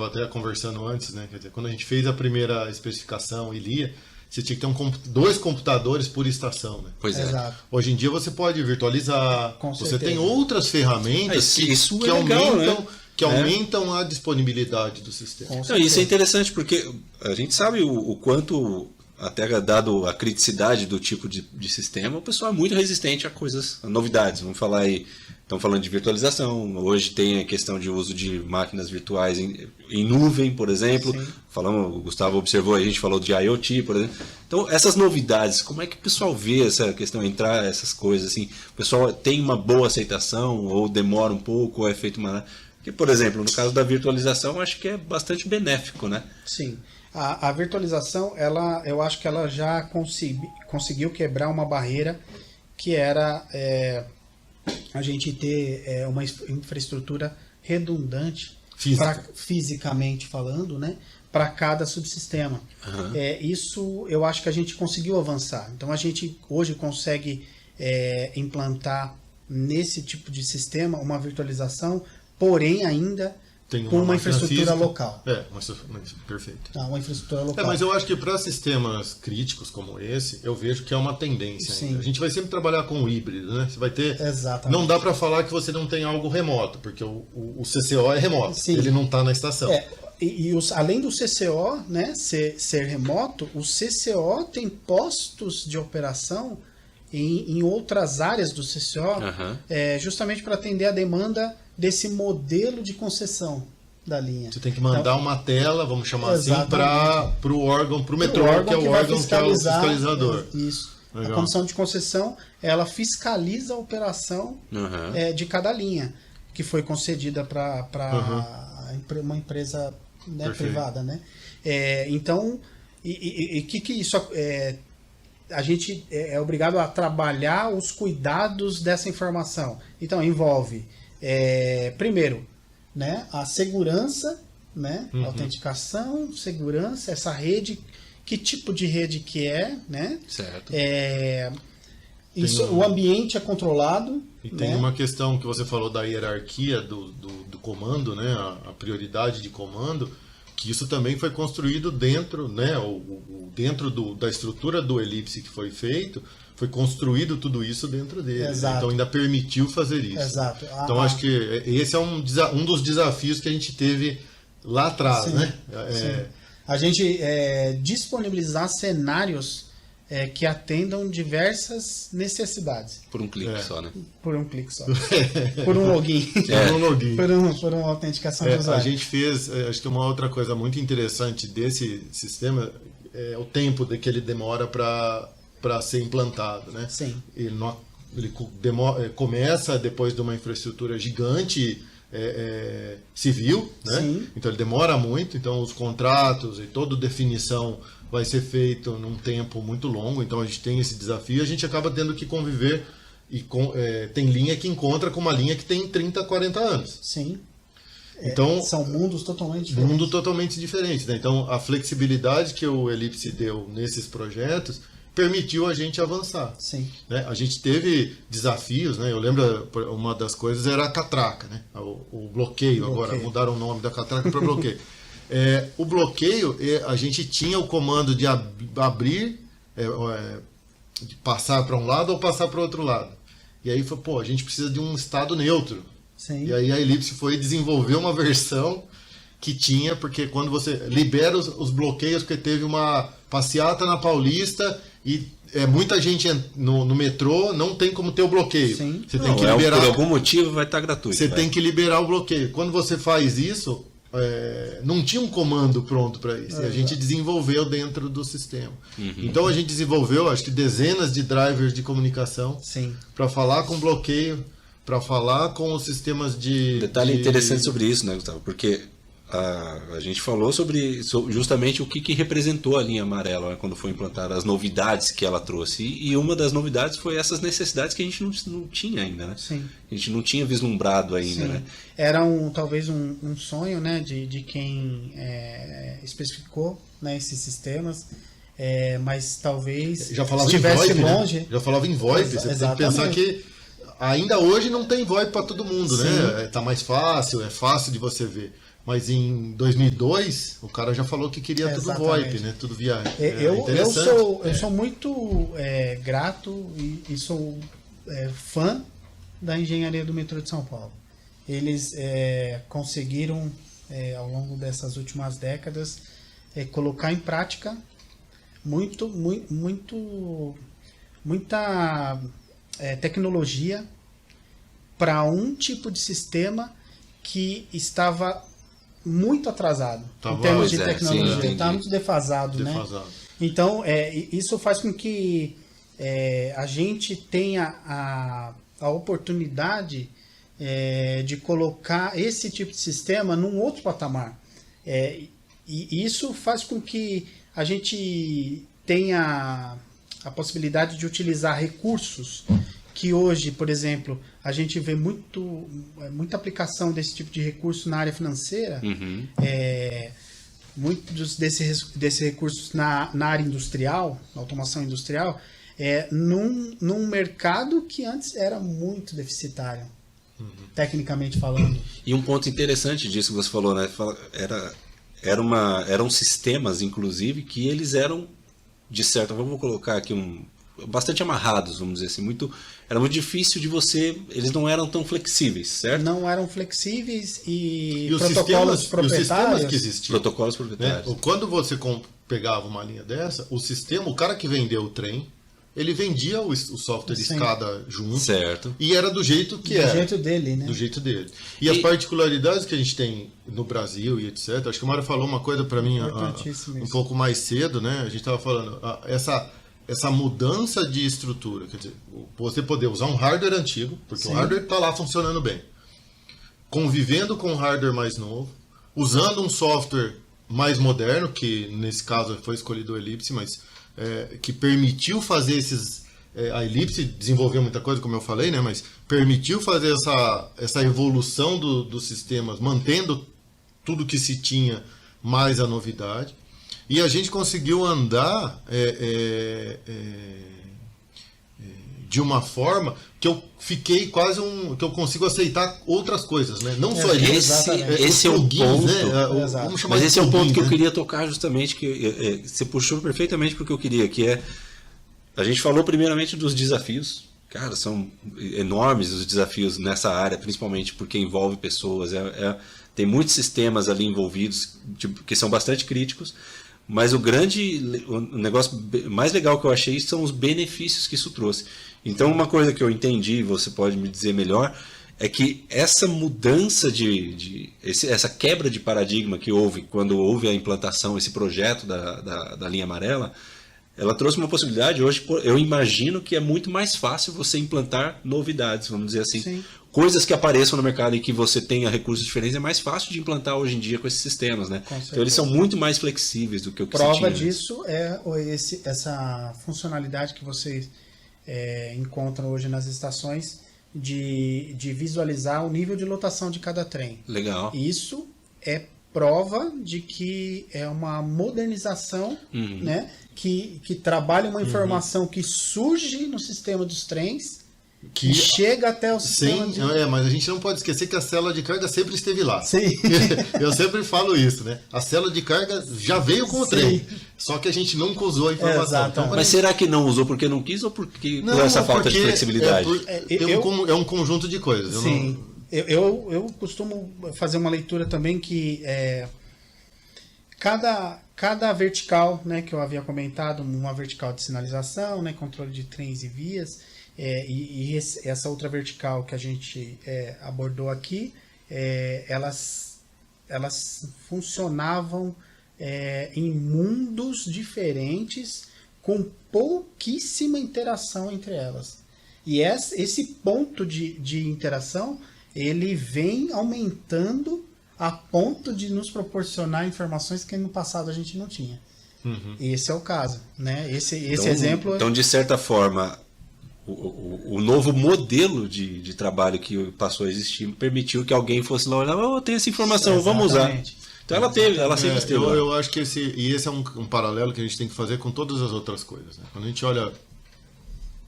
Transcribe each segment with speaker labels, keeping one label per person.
Speaker 1: estava até conversando antes, né? Quer dizer, quando a gente fez a primeira especificação e lia, você tinha que ter dois computadores por estação, né?
Speaker 2: Pois é.
Speaker 3: Exato.
Speaker 1: Hoje em dia você pode virtualizar,
Speaker 3: Com
Speaker 1: você
Speaker 3: certeza.
Speaker 1: tem outras ferramentas
Speaker 2: Isso
Speaker 1: que
Speaker 2: é legal,
Speaker 1: aumentam,
Speaker 2: né?
Speaker 1: que aumentam a disponibilidade do sistema.
Speaker 3: Com
Speaker 2: Não, isso é interessante porque a gente sabe o quanto, até dado a criticidade do tipo de sistema, o pessoal é muito resistente a novidades. Vamos falar aí, estamos falando de virtualização, hoje tem a questão de uso de máquinas virtuais em nuvem, por exemplo.
Speaker 3: Sim.
Speaker 2: Falamos, o Gustavo observou, a gente falou de IoT, por exemplo. Então, essas novidades, como é que o pessoal vê essa questão, entrar essas coisas assim? O pessoal tem uma boa aceitação, ou demora um pouco, ou é feito uma... Porque, por exemplo, no caso da virtualização, eu acho que é bastante benéfico, né?
Speaker 3: Sim. A virtualização, eu acho que ela já conseguiu quebrar uma barreira que era a gente ter uma infraestrutura redundante, fisicamente falando, né, para cada subsistema.
Speaker 2: Uhum.
Speaker 3: Isso eu acho que a gente conseguiu avançar. Então a gente hoje consegue implantar nesse tipo de sistema uma virtualização, porém ainda
Speaker 1: Tem
Speaker 3: com uma
Speaker 1: máquina
Speaker 3: infraestrutura
Speaker 1: física.
Speaker 3: local.
Speaker 1: Perfeito.
Speaker 3: Tá, uma infraestrutura local.
Speaker 1: Mas eu acho que para sistemas críticos como esse, eu vejo que é uma tendência
Speaker 3: Sim.
Speaker 1: ainda. A gente vai sempre trabalhar com o híbrido, né? Você vai ter...
Speaker 3: Exatamente.
Speaker 1: Não dá para falar que você não tem algo remoto, porque o CCO é remoto,
Speaker 3: Sim.
Speaker 1: ele não está na estação.
Speaker 3: Além do CCO, né, ser remoto, o CCO tem postos de operação em outras áreas do CCO, justamente para atender a demanda desse modelo de concessão da linha.
Speaker 1: Você tem que mandar uma tela, vamos chamar assim,
Speaker 3: Exatamente.
Speaker 1: para o órgão, para o metrô, que é o
Speaker 3: vai
Speaker 1: órgão que é o fiscalizador.
Speaker 3: Isso.
Speaker 1: Legal.
Speaker 3: A comissão de concessão, ela fiscaliza a operação de cada linha que foi concedida para uma empresa, né, privada, né? Então, que isso a gente é obrigado a trabalhar os cuidados dessa informação. Então, envolve, primeiro, né, a segurança, né, a autenticação, segurança, essa rede, que tipo de rede que é, né?
Speaker 2: Certo.
Speaker 3: O ambiente é controlado.
Speaker 1: E tem uma questão que você falou da hierarquia do comando, né, a prioridade de comando, que isso também foi construído dentro, né, dentro da estrutura do Elipse que foi feito, foi construído tudo isso dentro dele.
Speaker 3: Exato.
Speaker 1: Né? Então ainda permitiu fazer isso.
Speaker 3: Exato.
Speaker 1: Então acho que esse é um dos desafios que a gente teve lá atrás.
Speaker 3: Sim,
Speaker 1: né?
Speaker 3: sim. A gente disponibilizar cenários que atendam diversas necessidades.
Speaker 2: Por um clique só, né?
Speaker 3: Por um clique só. Por um login.
Speaker 1: Por um login.
Speaker 3: Por uma autenticação de usuário.
Speaker 1: A gente fez, acho que uma outra coisa muito interessante desse sistema é o tempo que ele demora para ser implantado, né?
Speaker 3: Sim.
Speaker 1: Ele começa depois de uma infraestrutura gigante civil, né?
Speaker 3: Sim.
Speaker 1: Então ele demora muito, então os contratos e toda definição vai ser feito num tempo muito longo, então a gente tem esse desafio, a gente acaba tendo que conviver e tem linha que encontra com uma linha que tem 30, 40 anos.
Speaker 3: Sim.
Speaker 1: Então,
Speaker 3: são mundos totalmente diferentes.
Speaker 1: Mundo totalmente diferente, né? Então a flexibilidade que o Elipse deu nesses projetos permitiu a gente avançar.
Speaker 3: Sim.
Speaker 1: Né? A gente teve desafios, né? Eu lembro, uma das coisas era a catraca, né? O bloqueio, agora mudaram o nome da catraca para bloqueio. O bloqueio, a gente tinha o comando de abrir, de passar para um lado ou passar para o outro lado. E aí foi, a gente precisa de um estado neutro.
Speaker 3: Sim.
Speaker 1: E aí a Elipse foi desenvolver uma versão que tinha, porque quando você libera os bloqueios, porque teve uma passeata na Paulista e muita gente no metrô, não tem como ter o bloqueio.
Speaker 3: Sim.
Speaker 1: Você tem que liberar.
Speaker 2: Por algum motivo vai estar gratuito.
Speaker 1: Você tem que liberar o bloqueio. Quando você faz isso, não tinha um comando pronto para isso. E a gente desenvolveu dentro do sistema. Então a gente desenvolveu, acho que dezenas de drivers de comunicação para falar com bloqueio, para falar com os sistemas de...
Speaker 2: Detalhe interessante sobre isso, né, Gustavo? Porque a gente falou sobre justamente o que representou a linha amarela, né, quando foi implantada, as novidades que ela trouxe. E uma das novidades foi essas necessidades que a gente não tinha ainda, né?
Speaker 3: Sim.
Speaker 2: A gente não tinha vislumbrado ainda, né?
Speaker 3: Era talvez um sonho, né, de quem especificou, né, esses sistemas, mas talvez
Speaker 1: já falava
Speaker 3: estivesse
Speaker 1: em VoIP,
Speaker 3: longe.
Speaker 1: Né? Já falava em VoIP. Você tem que pensar que ainda hoje não tem VoIP para todo mundo, né? Tá mais fácil, é fácil de você ver. Mas em 2002, o cara já falou que queria tudo VoIP, né? Tudo via.
Speaker 3: Eu sou muito grato e sou fã da engenharia do metrô de São Paulo. Eles conseguiram, ao longo dessas últimas décadas, colocar em prática muita tecnologia para um tipo de sistema que estava muito atrasado em termos de tecnologia, estava muito defasado, né? Então, isso faz com que a gente tenha a oportunidade de colocar esse tipo de sistema num outro patamar. E isso faz com que a gente tenha a possibilidade de utilizar recursos que hoje, por exemplo, a gente vê muita aplicação desse tipo de recurso na área financeira, muitos desses recursos na área industrial, na automação industrial, num mercado que antes era muito deficitário, tecnicamente falando.
Speaker 2: E um ponto interessante disso que você falou, né? Eram sistemas, inclusive, que eles eram, de certa forma, vamos colocar aqui bastante amarrados, vamos dizer assim, era muito difícil de eles não eram tão flexíveis, certo?
Speaker 3: Não eram flexíveis e
Speaker 1: protocolos proprietários. Os sistemas que existiam.
Speaker 2: Protocolos proprietários.
Speaker 1: Né? Quando você pegava uma linha dessa, o cara que vendeu o trem, ele vendia o software de escada junto.
Speaker 2: Certo.
Speaker 1: E era do jeito que era.
Speaker 3: Do jeito dele, né?
Speaker 1: Do jeito dele. E as particularidades que a gente tem no Brasil e etc. Acho que o Mário falou uma coisa para mim um pouco mais cedo, né? A gente estava falando, essa mudança de estrutura, quer dizer, você poder usar um hardware antigo, porque o hardware está lá funcionando bem, convivendo com um hardware mais novo, usando um software mais moderno, que nesse caso foi escolhido o Ellipse, mas que permitiu fazer a Ellipse desenvolveu muita coisa, como eu falei, né, mas permitiu fazer essa evolução dos sistemas, mantendo tudo que se tinha, mais a novidade. E a gente conseguiu andar de uma forma que eu fiquei quase que eu consigo aceitar outras coisas, né? Não só
Speaker 2: esse é o ponto.
Speaker 1: Né?
Speaker 2: Mas esse é o ponto que eu queria tocar justamente, que você puxou perfeitamente para o que eu queria, que a gente falou primeiramente dos desafios. Cara, são enormes os desafios nessa área, principalmente porque envolve pessoas. Tem muitos sistemas ali envolvidos que são bastante críticos. Mas o negócio mais legal que eu achei são os benefícios que isso trouxe. Então, uma coisa que eu entendi, você pode me dizer melhor, é que essa mudança essa quebra de paradigma que houve quando houve a implantação, esse projeto da linha amarela, ela trouxe uma possibilidade. Hoje, eu imagino que é muito mais fácil você implantar novidades, vamos dizer assim.
Speaker 3: Sim.
Speaker 2: Coisas que apareçam no mercado e que você tenha recursos diferentes, é mais fácil de implantar hoje em dia com esses sistemas, né? Então eles são muito mais flexíveis do que o que
Speaker 3: Prova
Speaker 2: se tinha.
Speaker 3: Disso é essa funcionalidade que vocês encontram hoje nas estações de visualizar o nível de lotação de cada trem.
Speaker 2: Legal.
Speaker 3: Isso é prova de que é uma modernização, né? Que trabalha uma informação que surge no sistema dos trens, que chega até o sistema.
Speaker 1: Mas a gente não pode esquecer que a célula de carga sempre esteve lá.
Speaker 3: Sim.
Speaker 1: Eu sempre falo isso, né? A célula de carga já veio com o trem, só que a gente nunca usou a informação.
Speaker 3: Então,
Speaker 2: mas será que não usou porque não quis ou por essa falta de flexibilidade?
Speaker 1: É um conjunto de coisas.
Speaker 3: Sim. Eu costumo fazer uma leitura também que cada vertical, né, que eu havia comentado, uma vertical de sinalização, né, controle de trens e vias, essa outra vertical que a gente abordou aqui, elas funcionavam em mundos diferentes, com pouquíssima interação entre elas. E esse ponto de interação, ele vem aumentando a ponto de nos proporcionar informações que no passado a gente não tinha. Esse é o caso, né? Esse exemplo...
Speaker 2: Então, de certa forma, o novo modelo de trabalho que passou a existir permitiu que alguém fosse lá olhar, tem essa informação, vamos usar. Então ela sempre esteve lá.
Speaker 1: Eu acho que esse é um paralelo que a gente tem que fazer com todas as outras coisas, né? Quando a gente olha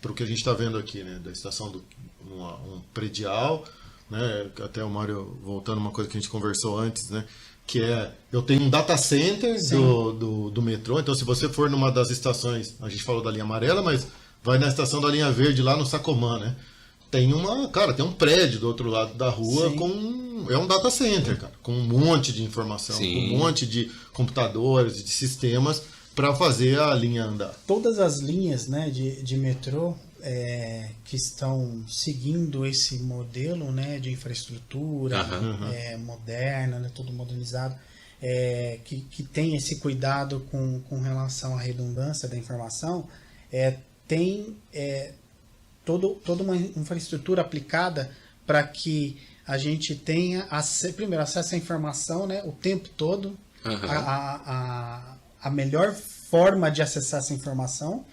Speaker 1: para o que a gente está vendo aqui, né, da estação um predial, né? Até o Mário, voltando uma coisa que a gente conversou antes, né? Que é, eu tenho um data center do metrô, então se você for numa das estações, a gente falou da linha amarela, mas vai na estação da linha verde lá no Sacomã, né? Tem tem um prédio do outro lado da rua é um data center, cara, com um monte de informação, com um monte de computadores, de sistemas para fazer a linha andar.
Speaker 3: Todas as linhas, né, de metrô que estão seguindo esse modelo, né, de infraestrutura moderna, né, tudo modernizado, que tem esse cuidado com relação à redundância da informação, tem toda uma infraestrutura aplicada para que a gente tenha primeiro acesso à informação, né, o tempo todo, a melhor forma de acessar essa informação.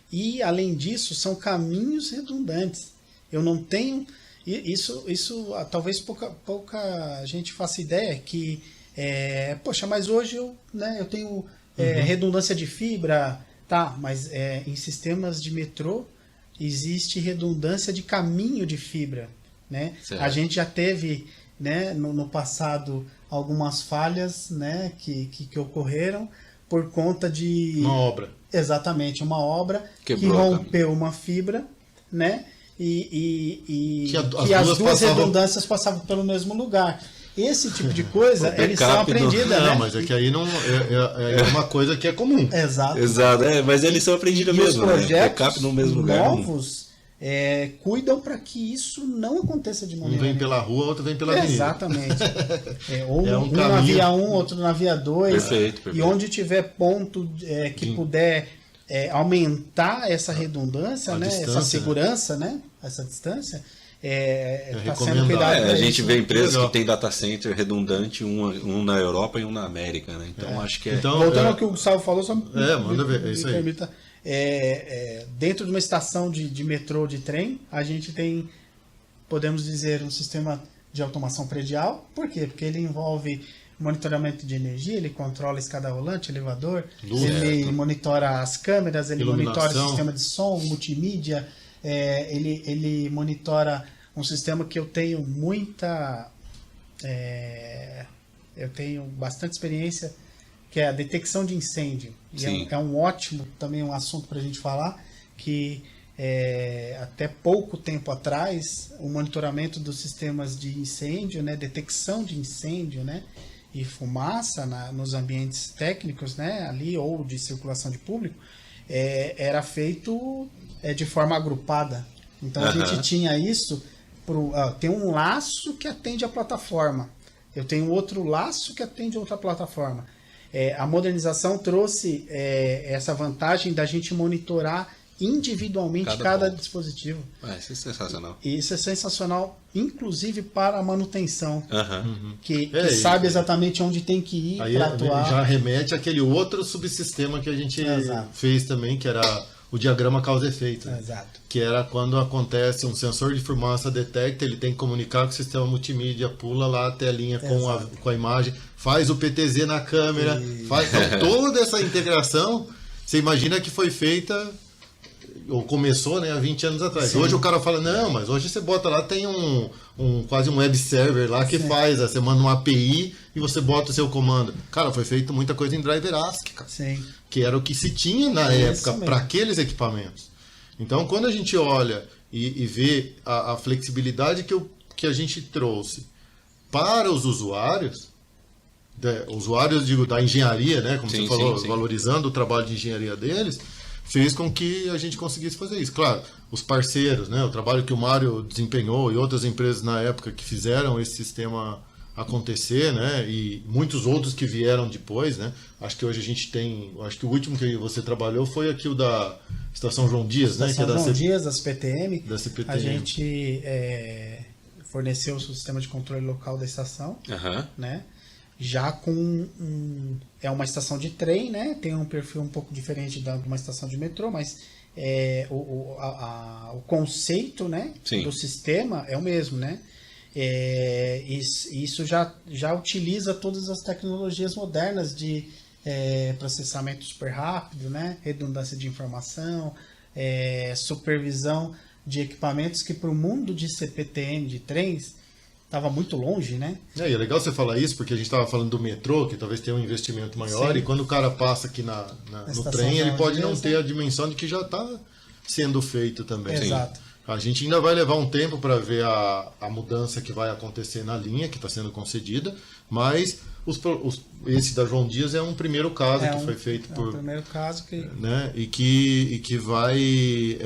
Speaker 3: E, além disso, são caminhos redundantes. Eu não tenho... Isso talvez pouca gente faça ideia que... poxa, mas hoje eu tenho redundância de fibra, tá? Mas em sistemas de metrô existe redundância de caminho de fibra, né? A gente já teve, né, no passado algumas falhas, né, que ocorreram por conta de...
Speaker 1: Uma obra.
Speaker 3: Exatamente, uma obra
Speaker 2: Quebrou,
Speaker 3: que rompeu uma fibra, né? E
Speaker 1: que
Speaker 3: as duas redundâncias passavam pelo mesmo lugar. Esse tipo de coisa, eles são aprendidas, né?
Speaker 1: Não, mas é que aí não é uma coisa que é comum.
Speaker 3: Exato.
Speaker 2: Mas eles são aprendidas mesmo,
Speaker 3: os projetos
Speaker 2: backup no mesmo lugar.
Speaker 3: Novos cuidam para que isso não aconteça de maneira.
Speaker 1: Um vem pela rua, outro vem pela avenida.
Speaker 3: Exatamente. Ou
Speaker 1: um
Speaker 3: na via 1, outro na via 2.
Speaker 2: Perfeito.
Speaker 3: E onde tiver ponto que puder aumentar essa redundância, né? Essa segurança, né? Essa distância, está sendo cuidado.
Speaker 2: A gente vê empresas que tem data center redundante, um na Europa e um na América, né? Então acho que
Speaker 3: Então, voltando ao que o Gustavo falou, só
Speaker 1: manda ver, é isso aí.
Speaker 3: Permita, dentro de uma estação de metrô, de trem, a gente tem, podemos dizer, um sistema de automação predial. Por quê? Porque ele envolve monitoramento de energia, ele controla a escada rolante, elevador, ele monitora as câmeras, ele monitora o sistema de som, multimídia, ele monitora um sistema que eu tenho eu tenho bastante experiência, que é a detecção de incêndio. E é um ótimo também um assunto para a gente falar, que até pouco tempo atrás, o monitoramento dos sistemas de incêndio, né, detecção de incêndio, né, e fumaça nos ambientes técnicos, né, ali, ou de circulação de público, era feito de forma agrupada. Então a gente tinha isso, tem um laço que atende a plataforma, eu tenho outro laço que atende a outra plataforma. A modernização trouxe essa vantagem da gente monitorar individualmente cada dispositivo.
Speaker 2: Isso é sensacional.
Speaker 3: Isso é sensacional, inclusive para a manutenção, que
Speaker 1: É,
Speaker 3: sabe exatamente onde tem que ir
Speaker 1: Aí
Speaker 3: para atuar.
Speaker 1: já remete àquele outro subsistema que a gente fez também, que era o diagrama causa-efeito. Né?
Speaker 3: Exato.
Speaker 1: Que era quando acontece um sensor de fumaça detecta, ele tem que comunicar com o sistema multimídia, pula lá a telinha com a imagem, faz o PTZ na câmera, faz então, toda essa integração. Você imagina que foi feita, ou começou, né, há 20 anos atrás. Sim. Hoje o cara fala, não, mas hoje você bota lá, tem quase um web server lá que faz, você manda uma API e você bota o seu comando. Cara, foi feito muita coisa em driver ASCII, cara.
Speaker 3: Sim.
Speaker 1: Que era o que se tinha na época para aqueles equipamentos. Então, quando a gente olha e vê a flexibilidade que a gente trouxe para os usuários, digo, da engenharia, né, como você falou, valorizando o trabalho de engenharia deles, fez com que a gente conseguisse fazer isso. Claro, os parceiros, né, o trabalho que o Mário desempenhou e outras empresas na época que fizeram esse sistema acontecer, né, e muitos outros que vieram depois, né. Acho que hoje a gente tem, acho que o último que você trabalhou foi aqui o da Estação João Dias, né, que é da
Speaker 3: João Dias, da CPTM.
Speaker 1: Da CPTM.
Speaker 3: A gente forneceu o sistema de controle local da estação, né, já com uma estação de trem, né, tem um perfil um pouco diferente de uma estação de metrô, mas o conceito, né, do sistema é o mesmo, né. Isso já utiliza todas as tecnologias modernas de processamento super rápido, né? Redundância de informação, supervisão de equipamentos que para o mundo de CPTM, de trens, estava muito longe, né?
Speaker 1: E é legal você falar isso, porque a gente estava falando do metrô, que talvez tenha um investimento maior,
Speaker 3: Sim.
Speaker 1: E quando o cara passa aqui no trem, ele pode não ter a dimensão de que já está sendo feito também.
Speaker 3: Exato.
Speaker 1: A gente ainda vai levar um tempo para ver a mudança que vai acontecer na linha, que está sendo concedida, mas esse da João Dias é um primeiro caso que foi feito por...
Speaker 3: É um primeiro caso que...
Speaker 1: Né, e que vai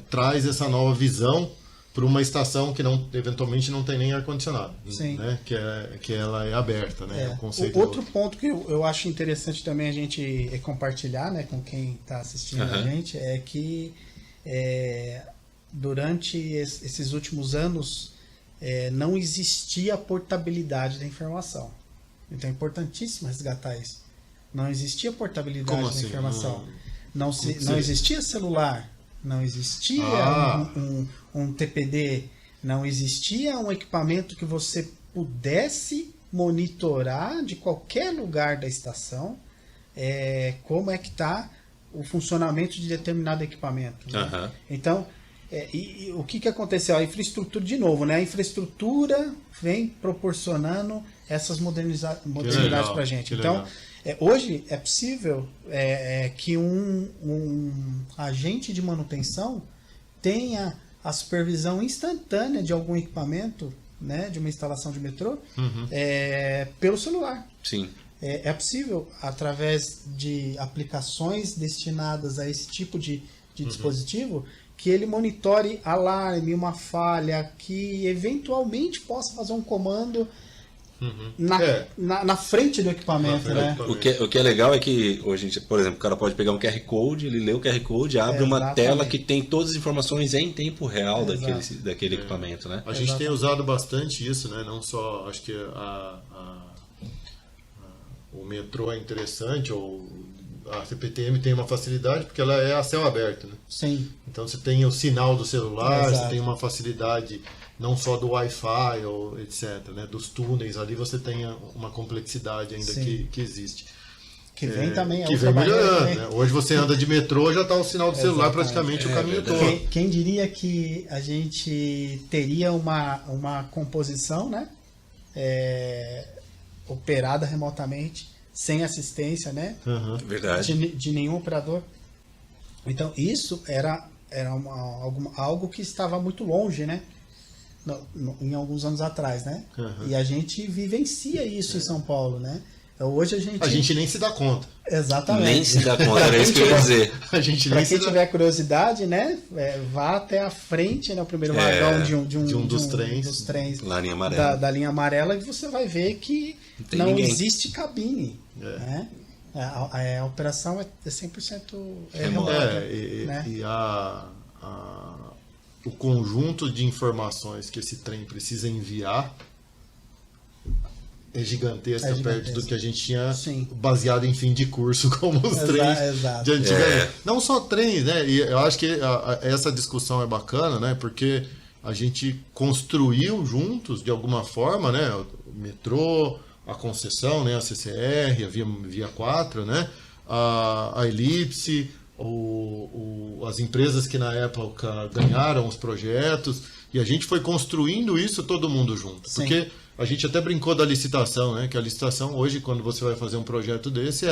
Speaker 1: traz essa nova visão para uma estação que eventualmente não tem nem ar-condicionado, né, que ela é aberta, né, o conceito
Speaker 3: outro ponto que eu acho interessante também a gente compartilhar, né, com quem está assistindo a gente, é que durante esses últimos anos não existia portabilidade da informação. Então é importantíssimo resgatar isso. Não existia portabilidade da informação. Não existia celular, não existia um TPD, não existia um equipamento que você pudesse monitorar de qualquer lugar da estação como é que está o funcionamento de determinado equipamento. Né? Então, e o que aconteceu? A infraestrutura, de novo, né? A infraestrutura vem proporcionando essas modernidades para a gente. Então, hoje é possível que um agente de manutenção tenha a supervisão instantânea de algum equipamento, né, de uma instalação de metrô, pelo celular.
Speaker 2: Sim.
Speaker 3: É possível, através de aplicações destinadas a esse tipo de dispositivo, que ele monitore alarme, uma falha, que eventualmente possa fazer um comando na frente do equipamento, né?
Speaker 2: O que é legal é que hoje, por exemplo, o cara pode pegar um QR Code, ele lê o QR Code, abre uma tela que tem todas as informações em tempo real daquele equipamento, né?
Speaker 1: A gente tem usado bastante isso, né? Não só, acho que o metrô é interessante, ou a CPTM tem uma facilidade porque ela é a céu aberto, né?
Speaker 3: Sim.
Speaker 1: Então você tem o sinal do celular, você tem uma facilidade não só do Wi-Fi ou etc, né? Dos túneis ali você tem uma complexidade ainda que existe.
Speaker 3: Que vem também.
Speaker 1: Que vem melhorando, né? Hoje você anda de metrô, já está o sinal do celular praticamente o caminho todo.
Speaker 3: Quem diria que a gente teria uma composição, né? Operada remotamente, sem assistência, né?
Speaker 2: Verdade.
Speaker 3: De nenhum operador. Então, isso era algo que estava muito longe, né? Em alguns anos atrás, né? E a gente vivencia isso em São Paulo, né? Então, hoje a gente
Speaker 1: nem se dá conta.
Speaker 3: Exatamente.
Speaker 2: Nem se dá conta, era isso que eu ia dizer.
Speaker 3: Para quem tiver curiosidade, né? Vá até a frente, né? O primeiro vagão de um dos trens
Speaker 2: da linha amarela.
Speaker 3: Da linha amarela, e você vai ver que não existe cabine. Né? A operação é 100% remota.
Speaker 1: Né? E o conjunto de informações que esse trem precisa enviar é gigantesca perto do que a gente tinha baseado em fim de curso, como os trens de antigamente. Não só trens, né? E eu acho que essa discussão é bacana, né? Porque a gente construiu juntos, de alguma forma, né? O metrô, a concessão, né? A CCR, a Via 4, né? A Elipse, as empresas que na época ganharam os projetos, e a gente foi construindo isso todo mundo junto. Porque a gente até brincou da licitação, né? Que a licitação hoje, quando você vai fazer um projeto desse,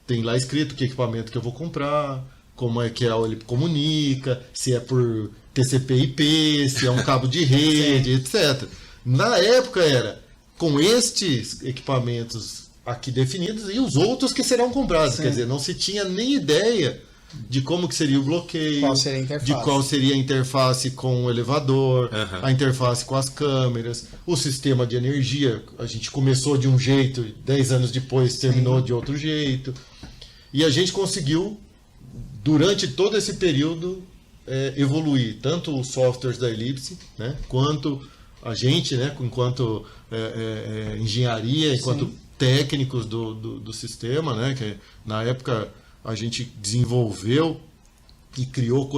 Speaker 1: tem lá escrito que equipamento que eu vou comprar, como é que ele comunica, se é por TCP/IP, se é um cabo de rede, etc. Na época era com estes equipamentos aqui definidos e os outros que serão comprados. Quer dizer, não se tinha nem ideia de como que seria o bloqueio, de qual seria a interface com o elevador, a interface com as câmeras, o sistema de energia. A gente começou de um jeito, 10 anos depois terminou de outro jeito. E a gente conseguiu, durante todo esse período, evoluir tanto os softwares da Elipse, né, quanto a gente, né, enquanto engenharia, enquanto técnicos do sistema, né, que na época a gente desenvolveu e criou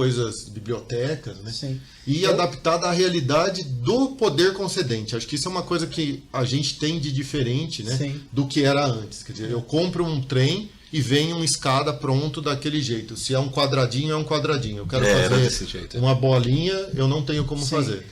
Speaker 1: bibliotecas, né? E adaptada à realidade do poder concedente. Acho que isso é uma coisa que a gente tem de diferente, né, do que era antes. Quer dizer, eu compro um trem e vem uma escada pronto daquele jeito. Se é um quadradinho, é um quadradinho. Eu quero fazer uma bolinha, eu não tenho como fazer.